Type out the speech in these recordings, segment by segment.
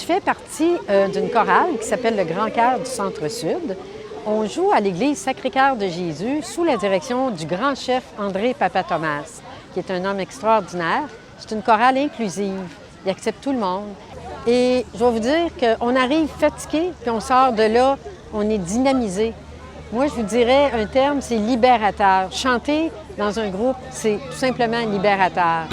fais partie d'une chorale qui s'appelle le Grand Chœur du Centre-Sud. On joue à l'église Sacré-Cœur de Jésus sous la direction du grand chef André Papa-Thomas, qui est un homme extraordinaire. C'est une chorale inclusive. Il accepte tout le monde. Et je vais vous dire qu'on arrive fatigué, puis on sort de là, on est dynamisé. Moi, je vous dirais un terme, c'est libérateur. Chanter dans un groupe, c'est tout simplement libérateur.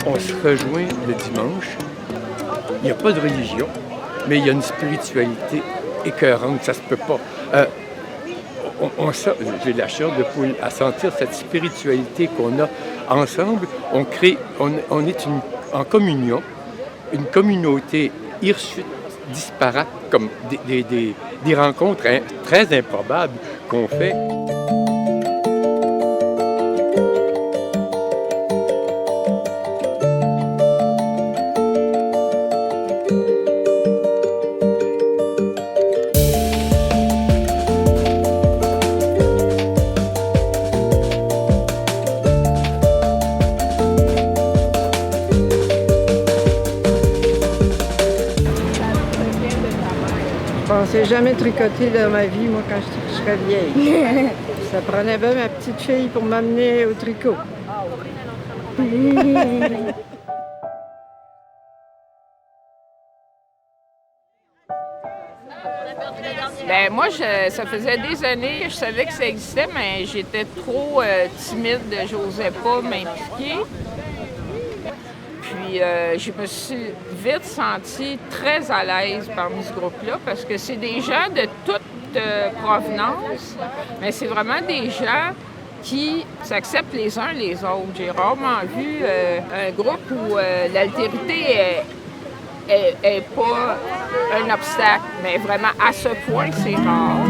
On se rejoint le dimanche. Il n'y a pas de religion, mais il y a une spiritualité écœurante, ça se peut pas. J'ai la chair de poule à sentir cette spiritualité qu'on a ensemble. On est en communion, une communauté hirsute, disparate, comme des rencontres très improbables qu'on fait. Je pensais jamais tricoter dans ma vie, moi, quand je serais vieille. Ça prenait bien ma petite fille pour m'amener au tricot. Bien, moi, ça faisait des années que je savais que ça existait, mais j'étais trop timide, j'osais pas m'impliquer. Puis je me suis vite sentie très à l'aise parmi ce groupe-là parce que c'est des gens de toute provenance, mais c'est vraiment des gens qui s'acceptent les uns les autres. J'ai rarement vu un groupe où l'altérité est pas un obstacle, mais vraiment à ce point, c'est rare.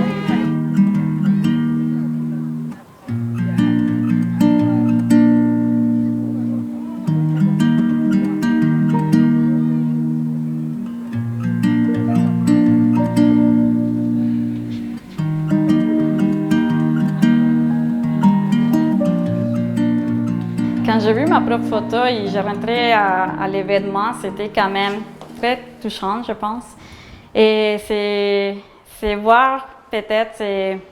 Quand j'ai vu ma propre photo et je rentrais à l'événement, c'était quand même très touchant, je pense. Et c'est voir peut-être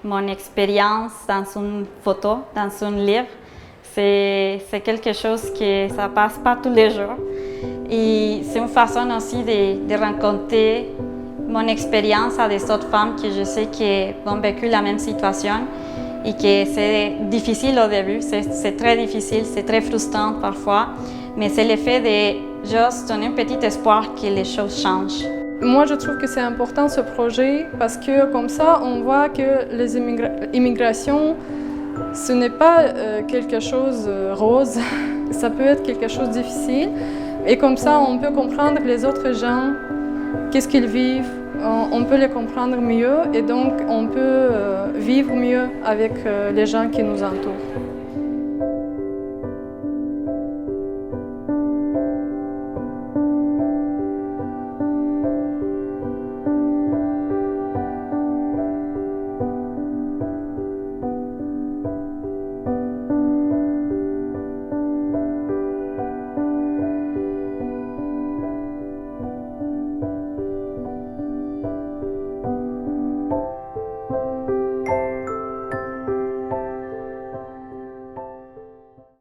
mon expérience dans une photo, dans un livre. C'est quelque chose qui ça passe pas tous les jours. Et c'est une façon aussi de rencontrer mon expérience à des autres femmes que je sais qui ont vécu la même situation. Et que c'est difficile au début, c'est très difficile, c'est très frustrant parfois, mais c'est l'effet de juste donner un petit espoir que les choses changent. Moi, je trouve que c'est important ce projet parce que comme ça, on voit que les immigrations, ce n'est pas quelque chose de rose, ça peut être quelque chose de difficile. Et comme ça, on peut comprendre les autres gens, qu'est-ce qu'ils vivent. On peut les comprendre mieux et donc on peut vivre mieux avec les gens qui nous entourent.